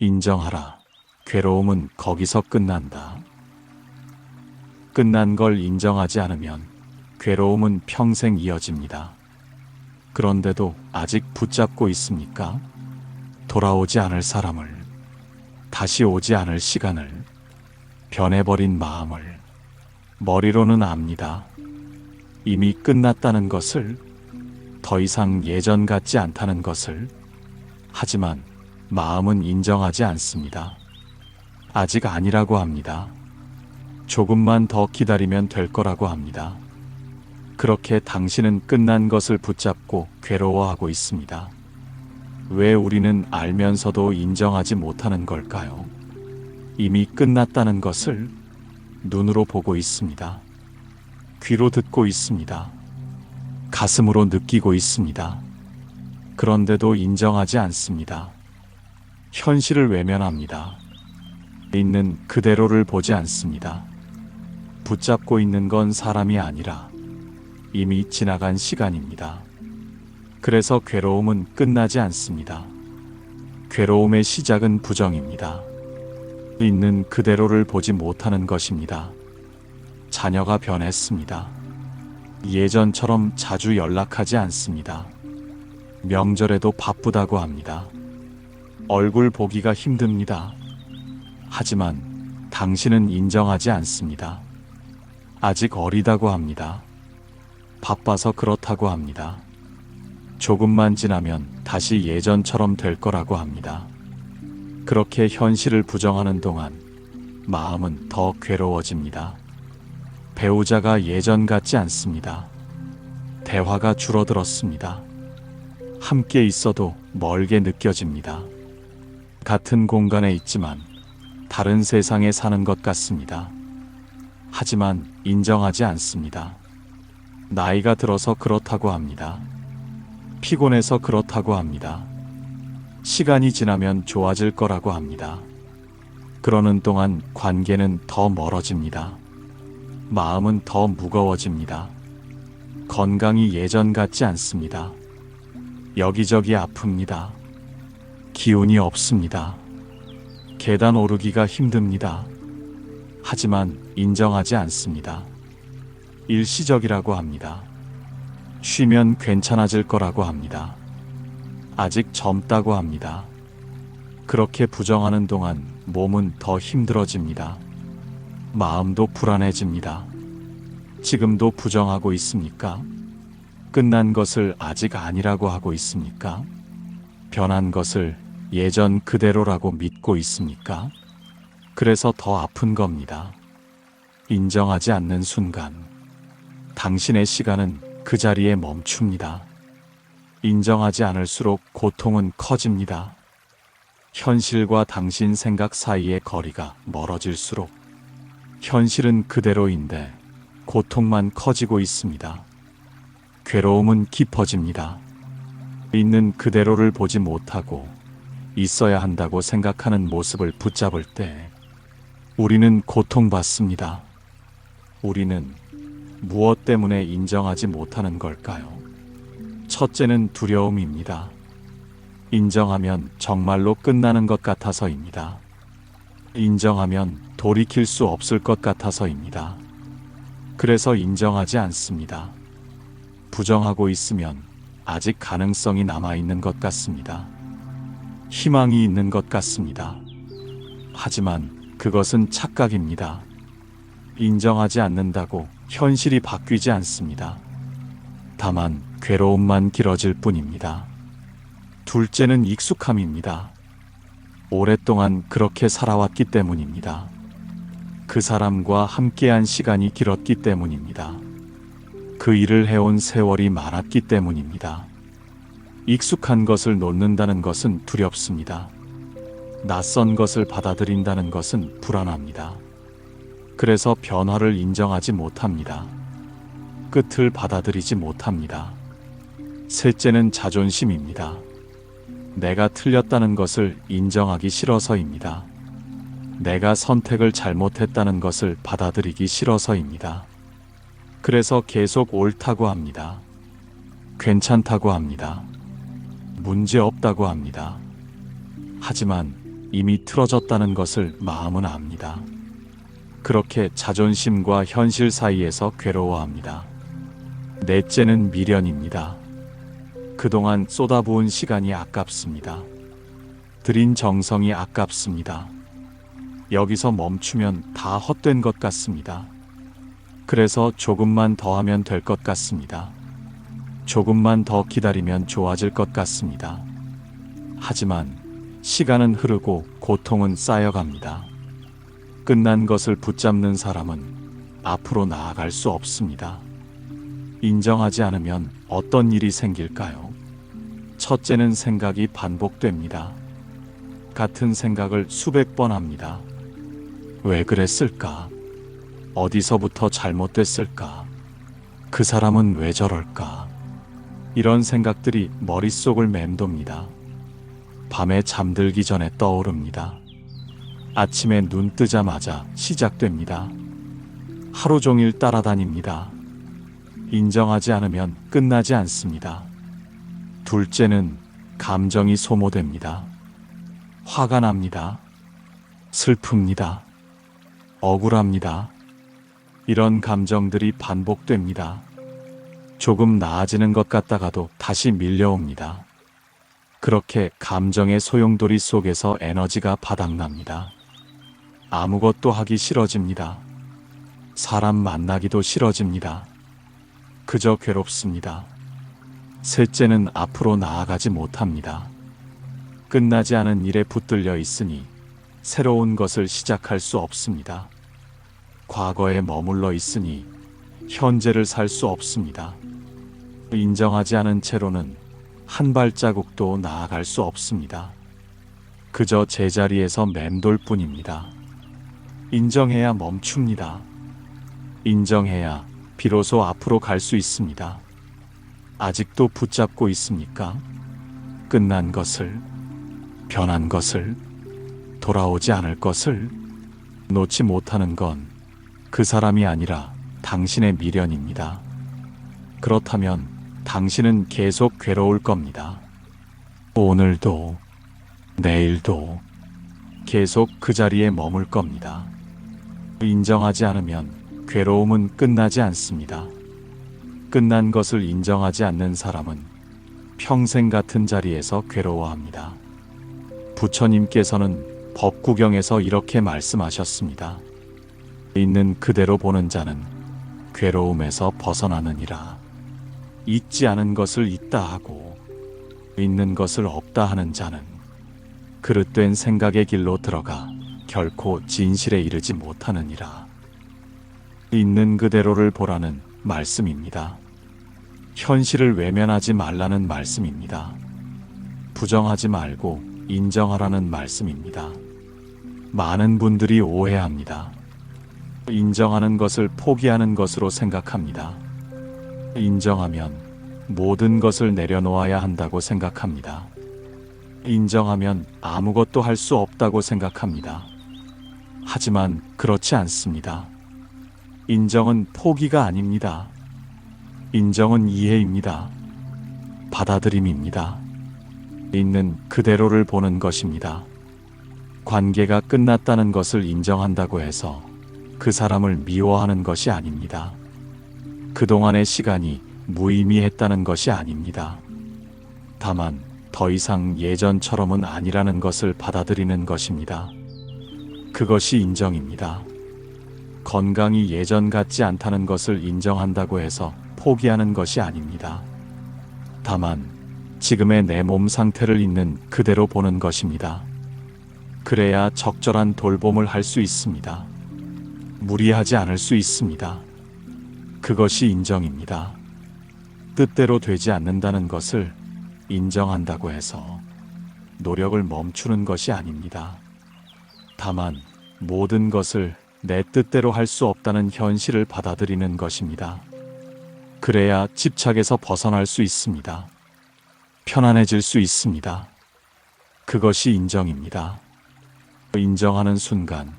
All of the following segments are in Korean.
인정하라. 괴로움은 거기서 끝난다. 끝난 걸 인정하지 않으면 괴로움은 평생 이어집니다. 그런데도 아직 붙잡고 있습니까? 돌아오지 않을 사람을, 다시 오지 않을 시간을, 변해버린 마음을. 머리로는 압니다. 이미 끝났다는 것을, 더 이상 예전 같지 않다는 것을. 하지만 마음은 인정하지 않습니다. 아직 아니라고 합니다. 조금만 더 기다리면 될 거라고 합니다. 그렇게 당신은 끝난 것을 붙잡고 괴로워하고 있습니다. 왜 우리는 알면서도 인정하지 못하는 걸까요? 이미 끝났다는 것을 눈으로 보고 있습니다. 귀로 듣고 있습니다. 가슴으로 느끼고 있습니다. 그런데도 인정하지 않습니다. 현실을 외면합니다. 있는 그대로를 보지 않습니다. 붙잡고 있는 건 사람이 아니라 이미 지나간 시간입니다. 그래서 괴로움은 끝나지 않습니다. 괴로움의 시작은 부정입니다. 있는 그대로를 보지 못하는 것입니다. 자녀가 변했습니다. 예전처럼 자주 연락하지 않습니다. 명절에도 바쁘다고 합니다. 얼굴 보기가 힘듭니다. 하지만 당신은 인정하지 않습니다. 아직 어리다고 합니다. 바빠서 그렇다고 합니다. 조금만 지나면 다시 예전처럼 될 거라고 합니다. 그렇게 현실을 부정하는 동안 마음은 더 괴로워집니다. 배우자가 예전 같지 않습니다. 대화가 줄어들었습니다. 함께 있어도 멀게 느껴집니다. 같은 공간에 있지만 다른 세상에 사는 것 같습니다. 하지만 인정하지 않습니다. 나이가 들어서 그렇다고 합니다. 피곤해서 그렇다고 합니다. 시간이 지나면 좋아질 거라고 합니다. 그러는 동안 관계는 더 멀어집니다. 마음은 더 무거워집니다. 건강이 예전 같지 않습니다. 여기저기 아픕니다. 기운이 없습니다. 계단 오르기가 힘듭니다. 하지만 인정하지 않습니다. 일시적이라고 합니다. 쉬면 괜찮아질 거라고 합니다. 아직 젊다고 합니다. 그렇게 부정하는 동안 몸은 더 힘들어집니다. 마음도 불안해집니다. 지금도 부정하고 있습니까? 끝난 것을 아직 아니라고 하고 있습니까? 변한 것을 예전 그대로라고 믿고 있습니까? 그래서 더 아픈 겁니다. 인정하지 않는 순간 당신의 시간은 그 자리에 멈춥니다. 인정하지 않을수록 고통은 커집니다. 현실과 당신 생각 사이의 거리가 멀어질수록 현실은 그대로인데 고통만 커지고 있습니다. 괴로움은 깊어집니다. 있는 그대로를 보지 못하고 있어야 한다고 생각하는 모습을 붙잡을 때 우리는 고통받습니다. 우리는 무엇 때문에 인정하지 못하는 걸까요? 첫째는 두려움입니다. 인정하면 정말로 끝나는 것 같아서입니다. 인정하면 돌이킬 수 없을 것 같아서입니다. 그래서 인정하지 않습니다. 부정하고 있으면 아직 가능성이 남아있는 것 같습니다. 희망이 있는 것 같습니다. 하지만 그것은 착각입니다. 인정하지 않는다고 현실이 바뀌지 않습니다. 다만 괴로움만 길어질 뿐입니다. 둘째는 익숙함입니다. 오랫동안 그렇게 살아왔기 때문입니다. 그 사람과 함께한 시간이 길었기 때문입니다. 그 일을 해온 세월이 많았기 때문입니다. 익숙한 것을 놓는다는 것은 두렵습니다. 낯선 것을 받아들인다는 것은 불안합니다. 그래서 변화를 인정하지 못합니다. 끝을 받아들이지 못합니다. 셋째는 자존심입니다. 내가 틀렸다는 것을 인정하기 싫어서입니다. 내가 선택을 잘못했다는 것을 받아들이기 싫어서입니다. 그래서 계속 옳다고 합니다. 괜찮다고 합니다. 문제 없다고 합니다. 하지만 이미 틀어졌다는 것을 마음은 압니다. 그렇게 자존심과 현실 사이에서 괴로워합니다. 넷째는 미련입니다. 그동안 쏟아부은 시간이 아깝습니다. 들인 정성이 아깝습니다. 여기서 멈추면 다 헛된 것 같습니다. 그래서 조금만 더 하면 될 것 같습니다. 조금만 더 기다리면 좋아질 것 같습니다. 하지만 시간은 흐르고 고통은 쌓여갑니다. 끝난 것을 붙잡는 사람은 앞으로 나아갈 수 없습니다. 인정하지 않으면 어떤 일이 생길까요? 첫째는 생각이 반복됩니다. 같은 생각을 수백 번 합니다. 왜 그랬을까? 어디서부터 잘못됐을까? 그 사람은 왜 저럴까? 이런 생각들이 머릿속을 맴돕니다. 밤에 잠들기 전에 떠오릅니다. 아침에 눈 뜨자마자 시작됩니다. 하루 종일 따라다닙니다. 인정하지 않으면 끝나지 않습니다. 둘째는 감정이 소모됩니다. 화가 납니다. 슬픕니다. 억울합니다. 이런 감정들이 반복됩니다. 조금 나아지는 것 같다가도 다시 밀려옵니다. 그렇게 감정의 소용돌이 속에서 에너지가 바닥납니다. 아무것도 하기 싫어집니다. 사람 만나기도 싫어집니다. 그저 괴롭습니다. 셋째는 앞으로 나아가지 못합니다. 끝나지 않은 일에 붙들려 있으니 새로운 것을 시작할 수 없습니다. 과거에 머물러 있으니 현재를 살 수 없습니다. 인정하지 않은 채로는 한 발자국도 나아갈 수 없습니다. 그저 제자리에서 맴돌 뿐입니다. 인정해야 멈춥니다. 인정해야 비로소 앞으로 갈 수 있습니다. 아직도 붙잡고 있습니까? 끝난 것을, 변한 것을, 돌아오지 않을 것을 놓지 못하는 건 그 사람이 아니라 당신의 미련입니다. 그렇다면 당신은 계속 괴로울 겁니다. 오늘도, 내일도 계속 그 자리에 머물 겁니다. 인정하지 않으면 괴로움은 끝나지 않습니다. 끝난 것을 인정하지 않는 사람은 평생 같은 자리에서 괴로워합니다. 부처님께서는 법구경에서 이렇게 말씀하셨습니다. 있는 그대로 보는 자는 괴로움에서 벗어나느니라. 있지 않은 것을 있다 하고 있는 것을 없다 하는 자는 그릇된 생각의 길로 들어가 결코 진실에 이르지 못하느니라. 있는 그대로를 보라는 말씀입니다. 현실을 외면하지 말라는 말씀입니다. 부정하지 말고 인정하라는 말씀입니다. 많은 분들이 오해합니다. 인정하는 것을 포기하는 것으로 생각합니다. 인정하면 모든 것을 내려놓아야 한다고 생각합니다. 인정하면 아무것도 할 수 없다고 생각합니다. 하지만 그렇지 않습니다. 인정은 포기가 아닙니다. 인정은 이해입니다. 받아들임입니다. 있는 그대로를 보는 것입니다. 관계가 끝났다는 것을 인정한다고 해서 그 사람을 미워하는 것이 아닙니다. 그동안의 시간이 무의미했다는 것이 아닙니다. 다만 더 이상 예전처럼은 아니라는 것을 받아들이는 것입니다. 그것이 인정입니다. 건강이 예전 같지 않다는 것을 인정한다고 해서 포기하는 것이 아닙니다. 다만 지금의 내 몸 상태를 있는 그대로 보는 것입니다. 그래야 적절한 돌봄을 할 수 있습니다. 무리하지 않을 수 있습니다. 그것이 인정입니다. 뜻대로 되지 않는다는 것을 인정한다고 해서 노력을 멈추는 것이 아닙니다. 다만 모든 것을 내 뜻대로 할 수 없다는 현실을 받아들이는 것입니다. 그래야 집착에서 벗어날 수 있습니다. 편안해질 수 있습니다. 그것이 인정입니다. 인정하는 순간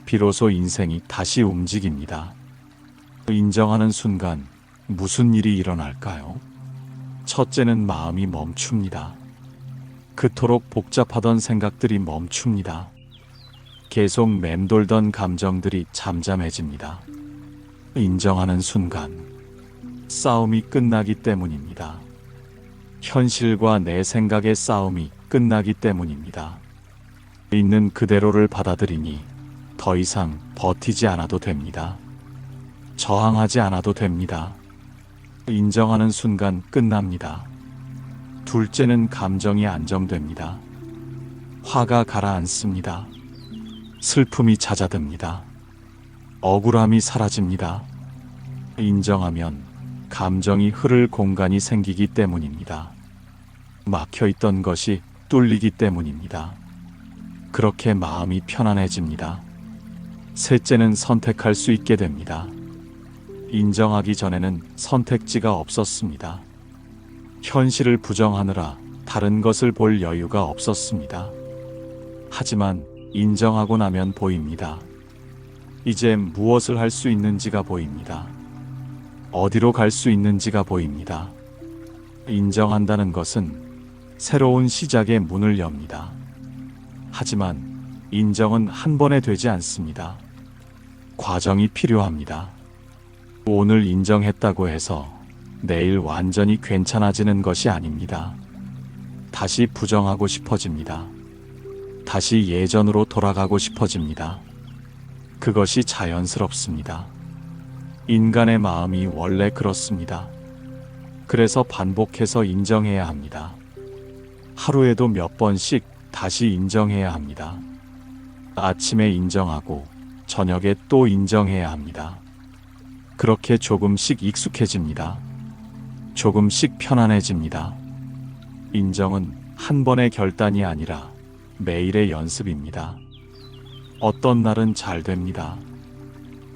비로소 인생이 다시 움직입니다. 인정하는 순간 무슨 일이 일어날까요? 첫째는 마음이 멈춥니다. 그토록 복잡하던 생각들이 멈춥니다. 계속 맴돌던 감정들이 잠잠해집니다. 인정하는 순간 싸움이 끝나기 때문입니다. 현실과 내 생각의 싸움이 끝나기 때문입니다. 있는 그대로를 받아들이니 더 이상 버티지 않아도 됩니다. 저항하지 않아도 됩니다. 인정하는 순간 끝납니다. 둘째는 감정이 안정됩니다. 화가 가라앉습니다. 슬픔이 잦아듭니다. 억울함이 사라집니다. 인정하면 감정이 흐를 공간이 생기기 때문입니다. 막혀있던 것이 뚫리기 때문입니다. 그렇게 마음이 편안해집니다. 셋째는 선택할 수 있게 됩니다. 인정하기 전에는 선택지가 없었습니다. 현실을 부정하느라 다른 것을 볼 여유가 없었습니다. 하지만 인정하고 나면 보입니다. 이제 무엇을 할 수 있는지가 보입니다. 어디로 갈 수 있는지가 보입니다. 인정한다는 것은 새로운 시작의 문을 엽니다. 하지만 인정은 한 번에 되지 않습니다. 과정이 필요합니다. 오늘 인정했다고 해서 내일 완전히 괜찮아지는 것이 아닙니다. 다시 부정하고 싶어집니다. 다시 예전으로 돌아가고 싶어집니다. 그것이 자연스럽습니다. 인간의 마음이 원래 그렇습니다. 그래서 반복해서 인정해야 합니다. 하루에도 몇 번씩 다시 인정해야 합니다. 아침에 인정하고 저녁에 또 인정해야 합니다. 그렇게 조금씩 익숙해집니다. 조금씩 편안해집니다. 인정은 한 번의 결단이 아니라 매일의 연습입니다. 어떤 날은 잘 됩니다.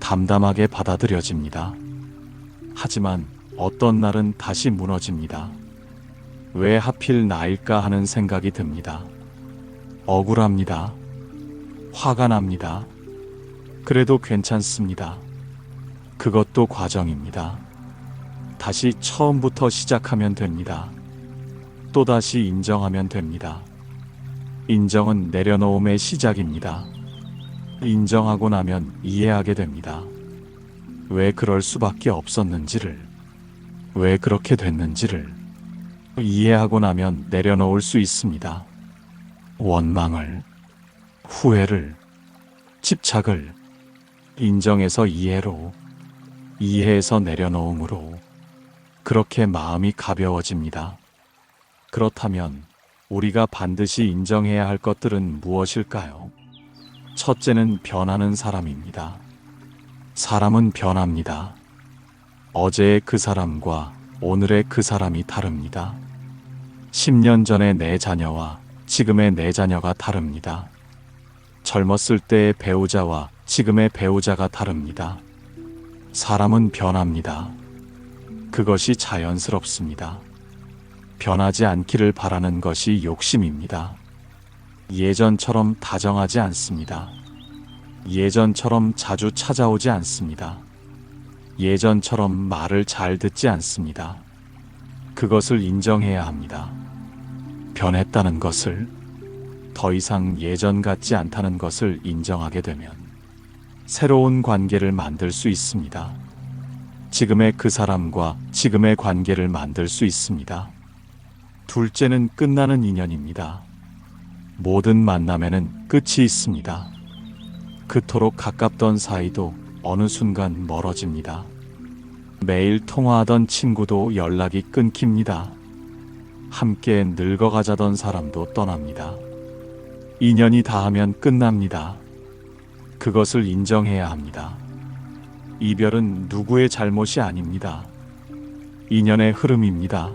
담담하게 받아들여집니다. 하지만 어떤 날은 다시 무너집니다. 왜 하필 나일까 하는 생각이 듭니다. 억울합니다. 화가 납니다. 그래도 괜찮습니다. 그것도 과정입니다. 다시 처음부터 시작하면 됩니다. 또다시 인정하면 됩니다. 인정은 내려놓음의 시작입니다. 인정하고 나면 이해하게 됩니다. 왜 그럴 수밖에 없었는지를, 왜 그렇게 됐는지를 이해하고 나면 내려놓을 수 있습니다. 원망을, 후회를, 집착을 인정해서 이해로, 이해해서 내려놓음으로 그렇게 마음이 가벼워집니다. 그렇다면 우리가 반드시 인정해야 할 것들은 무엇일까요? 첫째는 변하는 사람입니다. 사람은 변합니다. 어제의 그 사람과 오늘의 그 사람이 다릅니다. 10년 전의 내 자녀와 지금의 내 자녀가 다릅니다. 젊었을 때의 배우자와 지금의 배우자가 다릅니다. 사람은 변합니다. 그것이 자연스럽습니다. 변하지 않기를 바라는 것이 욕심입니다. 예전처럼 다정하지 않습니다. 예전처럼 자주 찾아오지 않습니다. 예전처럼 말을 잘 듣지 않습니다. 그것을 인정해야 합니다. 변했다는 것을, 더 이상 예전 같지 않다는 것을 인정하게 되면 새로운 관계를 만들 수 있습니다. 지금의 그 사람과 지금의 관계를 만들 수 있습니다. 둘째는 끝나는 인연입니다. 모든 만남에는 끝이 있습니다. 그토록 가깝던 사이도 어느 순간 멀어집니다. 매일 통화하던 친구도 연락이 끊깁니다. 함께 늙어가자던 사람도 떠납니다. 인연이 닿으면 끝납니다. 그것을 인정해야 합니다. 이별은 누구의 잘못이 아닙니다. 인연의 흐름입니다.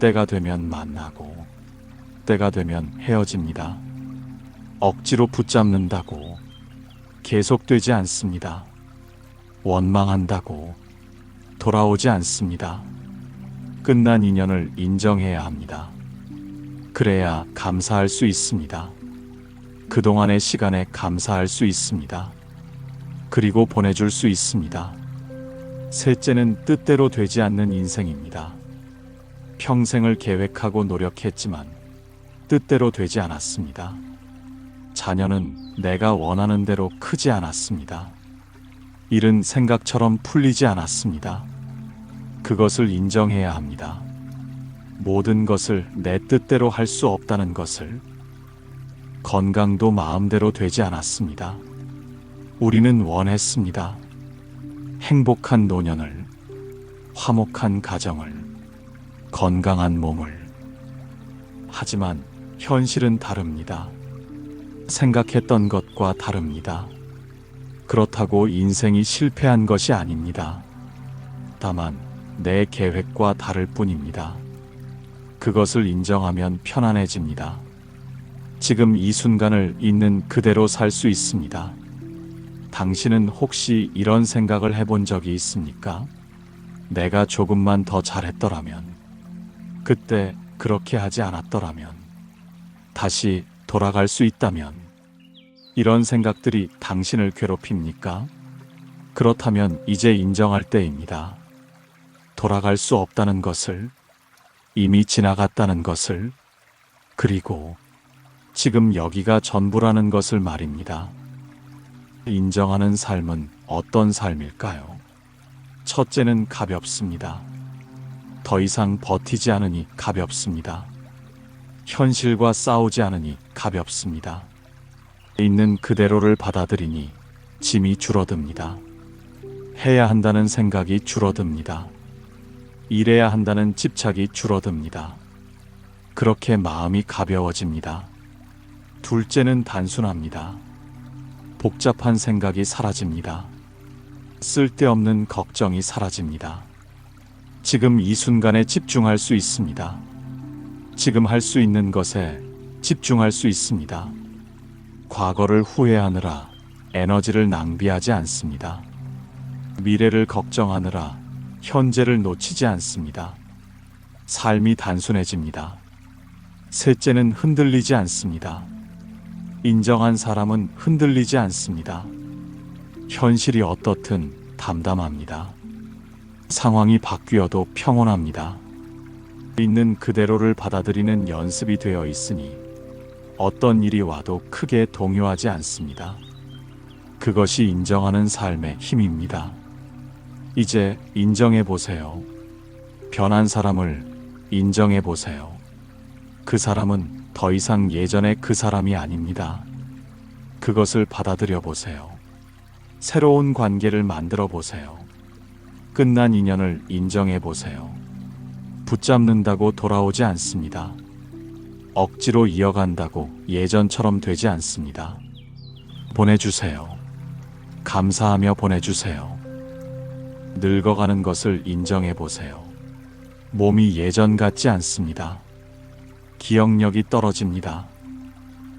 때가 되면 만나고 때가 되면 헤어집니다. 억지로 붙잡는다고 계속되지 않습니다. 원망한다고 돌아오지 않습니다. 끝난 인연을 인정해야 합니다. 그래야 감사할 수 있습니다. 그동안의 시간에 감사할 수 있습니다. 그리고 보내줄 수 있습니다. 셋째는 뜻대로 되지 않는 인생입니다. 평생을 계획하고 노력했지만 뜻대로 되지 않았습니다. 자녀는 내가 원하는 대로 크지 않았습니다. 일은 생각처럼 풀리지 않았습니다. 그것을 인정해야 합니다. 모든 것을 내 뜻대로 할 수 없다는 것을. 건강도 마음대로 되지 않았습니다. 우리는 원했습니다. 행복한 노년을, 화목한 가정을, 건강한 몸을. 하지만 현실은 다릅니다. 생각했던 것과 다릅니다. 그렇다고 인생이 실패한 것이 아닙니다. 다만 내 계획과 다를 뿐입니다. 그것을 인정하면 편안해집니다. 지금 이 순간을 있는 그대로 살 수 있습니다. 당신은 혹시 이런 생각을 해본 적이 있습니까? 내가 조금만 더 잘했더라면, 그때 그렇게 하지 않았더라면, 다시 돌아갈 수 있다면. 이런 생각들이 당신을 괴롭힙니까? 그렇다면 이제 인정할 때입니다. 돌아갈 수 없다는 것을, 이미 지나갔다는 것을, 그리고 지금 여기가 전부라는 것을 말입니다. 인정하는 삶은 어떤 삶일까요? 첫째는 가볍습니다. 더 이상 버티지 않으니 가볍습니다. 현실과 싸우지 않으니 가볍습니다. 있는 그대로를 받아들이니 짐이 줄어듭니다. 해야 한다는 생각이 줄어듭니다. 일해야 한다는 집착이 줄어듭니다. 그렇게 마음이 가벼워집니다. 둘째는 단순합니다. 복잡한 생각이 사라집니다. 쓸데없는 걱정이 사라집니다. 지금 이 순간에 집중할 수 있습니다. 지금 할 수 있는 것에 집중할 수 있습니다. 과거를 후회하느라 에너지를 낭비하지 않습니다. 미래를 걱정하느라 현재를 놓치지 않습니다. 삶이 단순해집니다. 셋째는 흔들리지 않습니다. 인정한 사람은 흔들리지 않습니다. 현실이 어떻든 담담합니다. 상황이 바뀌어도 평온합니다. 있는 그대로를 받아들이는 연습이 되어 있으니 어떤 일이 와도 크게 동요하지 않습니다. 그것이 인정하는 삶의 힘입니다. 이제 인정해 보세요. 변한 사람을 인정해 보세요. 그 사람은 더 이상 예전의 그 사람이 아닙니다. 그것을 받아들여 보세요. 새로운 관계를 만들어 보세요. 끝난 인연을 인정해 보세요. 붙잡는다고 돌아오지 않습니다. 억지로 이어간다고 예전처럼 되지 않습니다. 보내주세요. 감사하며 보내주세요. 늙어가는 것을 인정해 보세요. 몸이 예전 같지 않습니다. 기억력이 떨어집니다.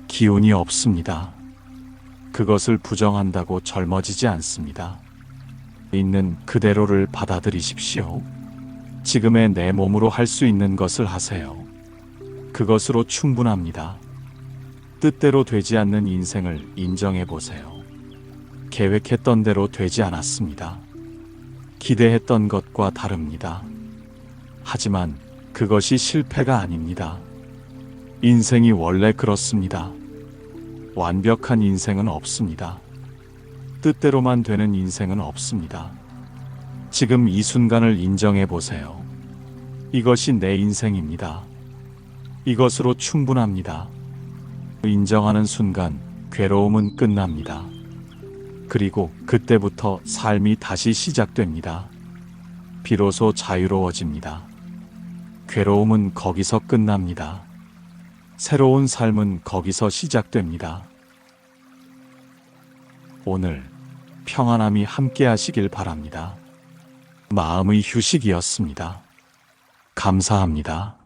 기운이 없습니다. 그것을 부정한다고 젊어지지 않습니다. 있는 그대로를 받아들이십시오. 지금의 내 몸으로 할 수 있는 것을 하세요. 그것으로 충분합니다. 뜻대로 되지 않는 인생을 인정해 보세요. 계획했던 대로 되지 않았습니다. 기대했던 것과 다릅니다. 하지만 그것이 실패가 아닙니다. 인생이 원래 그렇습니다. 완벽한 인생은 없습니다. 뜻대로만 되는 인생은 없습니다. 지금 이 순간을 인정해 보세요. 이것이 내 인생입니다. 이것으로 충분합니다. 인정하는 순간 괴로움은 끝납니다. 그리고 그때부터 삶이 다시 시작됩니다. 비로소 자유로워집니다. 괴로움은 거기서 끝납니다. 새로운 삶은 거기서 시작됩니다. 오늘 평안함이 함께 하시길 바랍니다. 마음의 휴식이었습니다. 감사합니다.